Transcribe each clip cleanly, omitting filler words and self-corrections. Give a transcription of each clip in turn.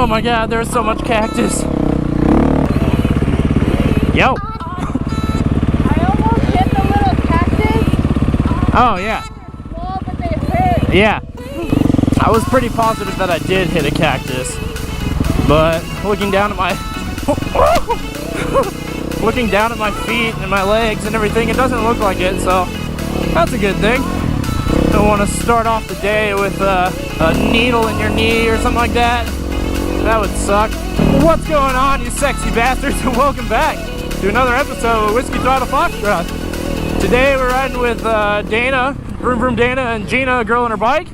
Oh my god, there's so much cactus. Yo. I almost hit the little cactus. Oh yeah. They're small, but they hurt. Yeah. I was pretty positive that I did hit a cactus. But looking down at my looking down at my feet and my legs and everything, it doesn't look like it, so that's a good thing. Don't want to start off the day with a needle in your knee or something like that. That would suck. What's going on, you sexy bastards, and welcome back to another episode of Whiskey Throttle Foxtrot. Today we're riding with Dana, Vroom Vroom Dana, and Gina, a girl on her bike.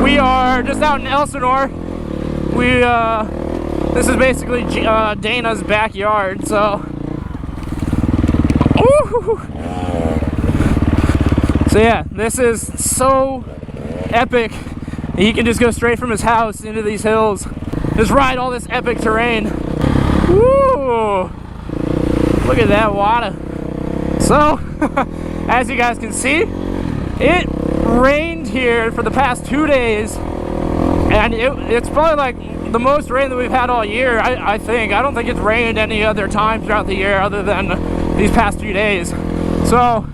We are just out in Elsinore. This is basically Dana's backyard, so. Woo! So yeah, this is so epic. He can just go straight from his house into these hills. Just ride all this epic terrain. Woo! Look at that water. So, as you guys can see, it rained here for the past 2 days. And it's probably like the most rain that we've had all year, I think. I don't think it's rained any other time throughout the year other than these past few days. So,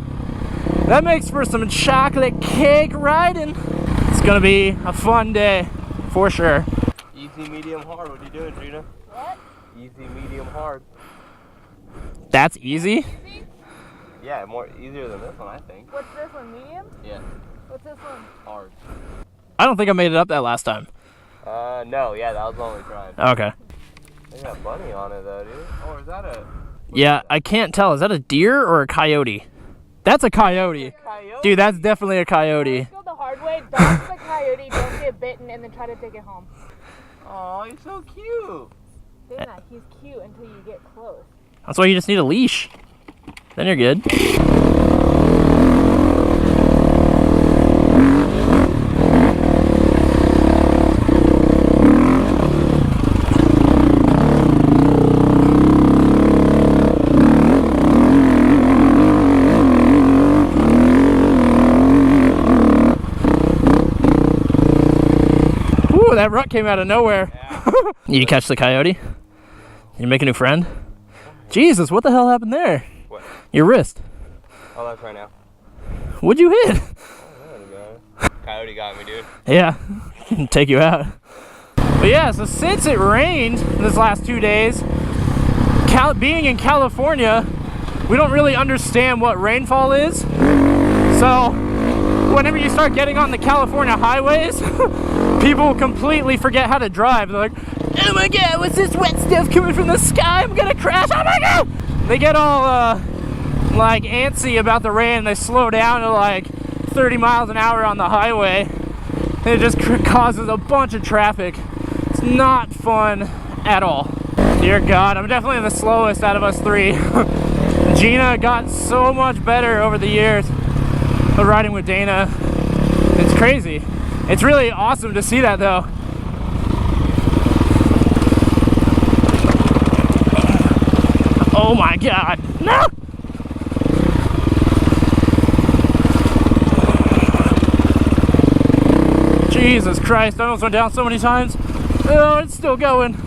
that makes for some chocolate cake riding. It's gonna be a fun day, for sure. Easy, medium, hard. What are you doing, Gina? What? Easy, medium, hard. That's easy? Easy? Yeah, easier than this one, I think. What's this one? Medium? Yeah, What's this one? hard. I don't think I made it up that last time. No, yeah, that was the only try. Okay. They got a bunny on it, though, dude. Oh, is that a... Yeah, I can't tell. Is that a deer or a coyote? That's a coyote. coyote? Dude, that's definitely a coyote. Let's go the hard way. Dodge the coyote, don't get bitten, and then try to take it home. Oh, he's so cute. Dana, he's cute until you get close. That's why you just need a leash. Then you're good. Ooh, that rut came out of nowhere. Yeah. You catch the coyote? You make a new friend? Jesus, what the hell happened there? What? Your wrist. Oh, that's right now. What'd you hit? Coyote got me, dude. Yeah, can take you out. But yeah, so since it rained this last 2 days, being in California, we don't really understand what rainfall is. So whenever you start getting on the California highways, people completely forget how to drive. They're like, oh my god, what's this wet stuff coming from the sky? I'm gonna crash, oh my god! They get all like antsy about the rain. They slow down to like 30 miles an hour on the highway. And it just causes a bunch of traffic. It's not fun at all. Dear God, I'm definitely the slowest out of us three. Gina got so much better over the years of riding with Dana. It's crazy. It's really awesome to see that though. Oh my God, no! Jesus Christ, I almost went down so many times. Oh, it's still going.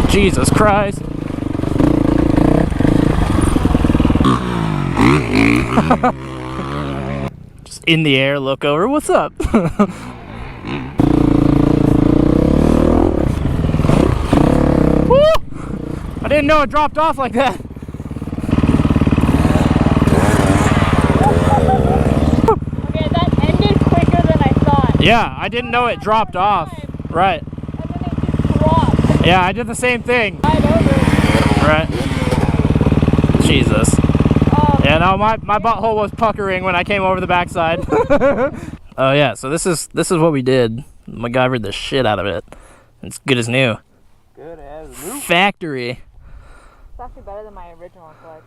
Jesus Christ. Just in the air, look over, what's up? Woo! I didn't know it dropped off like that. Okay, that ended quicker than I thought. Yeah, I didn't know it dropped off. Right. And then it just dropped Yeah, I did the same thing. right over. Right. Jesus. Oh, Yeah, no, my butthole was puckering when I came over the backside. Oh yeah, so this is what we did. MacGyvered the shit out of it. It's good as new. Good as new. Factory. it's actually better than my original clutch.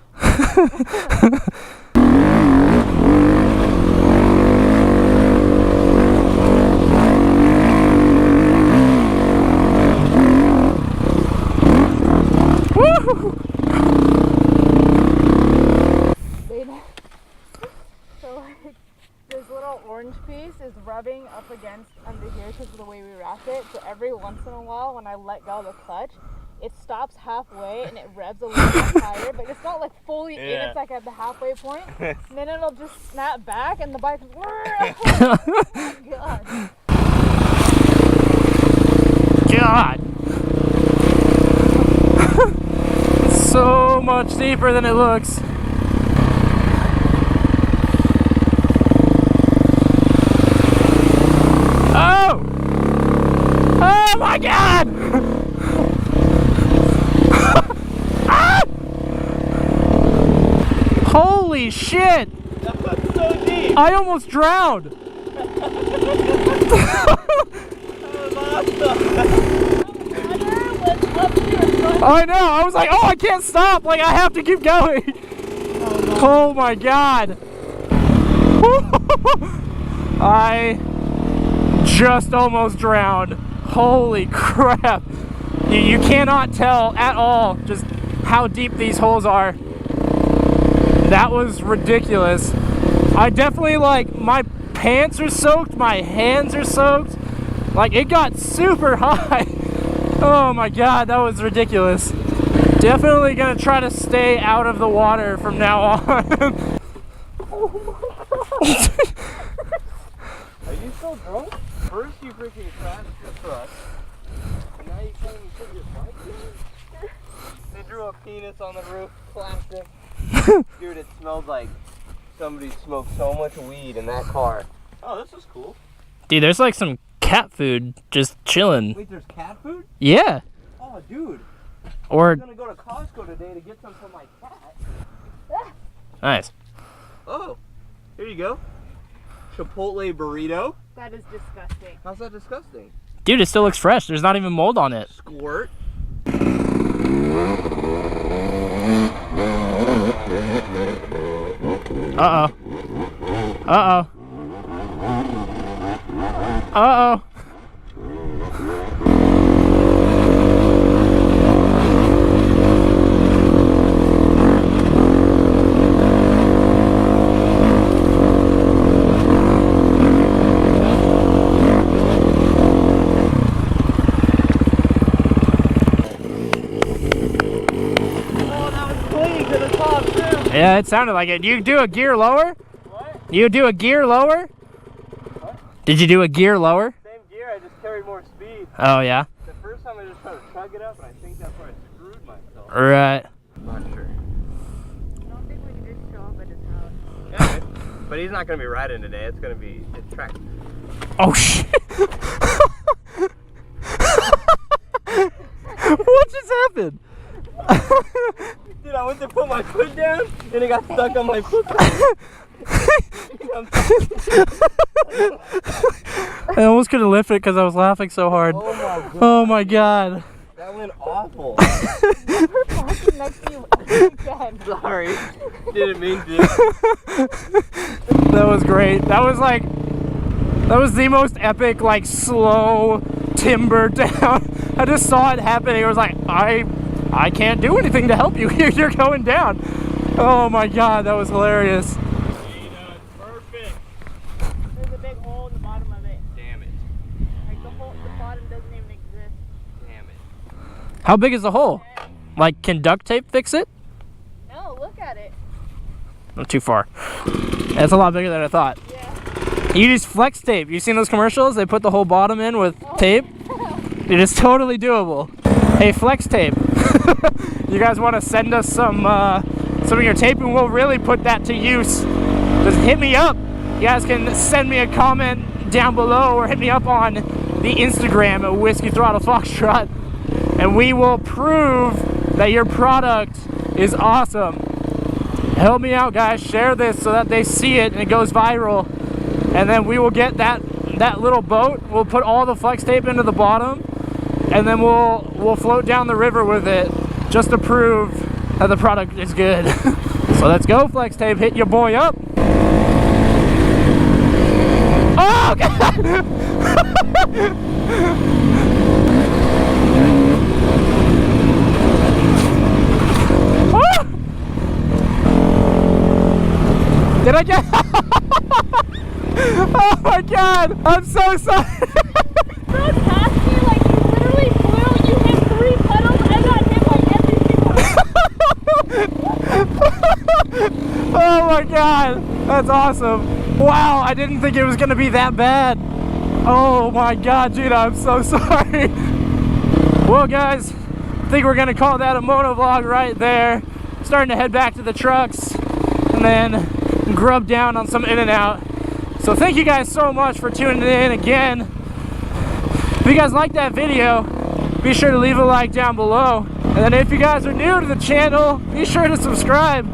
against under here because of the way we wrap it. So every once in a while, when I let go of the clutch, it stops halfway and it revs a little bit higher, but it's not like fully in. It's like at the halfway point. And then it'll just snap back, and the bike's. Oh my god. God. It's so much deeper than it looks. Oh! Oh my God! Ah! Holy shit! That was so deep. I almost drowned. I know, I was like, oh, I can't stop, like, I have to keep going. Oh my God. I just almost drowned. Holy crap. You cannot tell at all just how deep these holes are. That was ridiculous. I definitely, like, my pants are soaked, my hands are soaked. Like, it got super high. Oh my God, that was ridiculous. Definitely gonna try to stay out of the water from now on. Oh my god. Are you still drunk? First you freaking crashed your truck, and now you can't even put your bike in? They drew a penis on the roof, plastic. Dude, it smelled like somebody smoked so much weed in that car. Oh, this is cool. Dude, there's like some cat food just chilling. Wait, there's cat food? Yeah. Oh, dude. Or I'm gonna go to Costco today to get some for my cat. nice. Oh, here you go. Chipotle burrito. That is disgusting. How's that disgusting? Dude, it still looks fresh. There's not even mold on it. Squirt. Uh-oh. Uh-oh. Uh-oh. Yeah, it sounded like it. You do a gear lower? What? You do a gear lower? What? Did you do a gear lower? Same gear, I just carried more speed. Oh, yeah? The first time I just tried to chug it up, and I think that's where I screwed myself. Right. Not sure. I don't think we can just show up at his house. Yeah, but he's not going to be riding today. It's going to be his track. Oh, shit. What just happened? Dude, I went to put my foot down, and it got stuck on my foot. I almost couldn't lift it because I was laughing so hard. Oh my god. Oh my God. That went awful. Never talking next to you ever again. Sorry. Didn't mean to. That was great. That was the most epic, like, slow timber down. I just saw it happening. I was like, I can't do anything to help you here. You're going down. Oh my God, that was hilarious. Perfect. There's a big hole in the bottom of it. Damn it. Like the bottom doesn't even exist. Damn it. How big is the hole? Like, can duct tape fix it? No, look at it. Not too far. That's a lot bigger than I thought. Yeah. You use flex tape. You seen those commercials? They put the whole bottom in with tape. It is totally doable. Hey, flex tape. You guys want to send us some of your tape, and we'll really put that to use. Just hit me up. You guys can send me a comment down below, or hit me up on the Instagram at Whiskey Throttle Foxtrot, and we will prove that your product is awesome. Help me out, guys. Share this so that they see it and it goes viral, and then we will get that little boat. We'll put all the flex tape into the bottom, and then we'll float down the river with it just to prove that the product is good. So let's go, flex tape. Hit your boy up. Oh God! Did I get? Oh my God, I'm so sorry. Rode past me like you literally flew. You hit 3 pedals. I got hit by every single one. Oh my God, that's awesome. Wow, I didn't think it was gonna be that bad. Oh my God, Gina, I'm so sorry. Well, guys, I think we're gonna call that a moto vlog right there. Starting to head back to the trucks and then grub down on some In-N-Out. So thank you guys so much for tuning in again. If you guys like that video, be sure to leave a like down below. And then if you guys are new to the channel, be sure to subscribe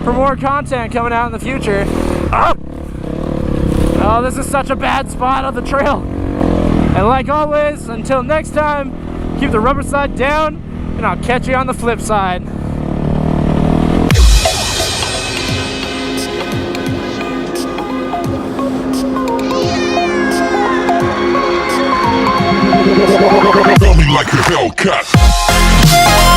for more content coming out in the future. Oh, this is such a bad spot on the trail. And like always, until next time, keep the rubber side down, and I'll catch you on the flip side. Feel me like a Hellcat.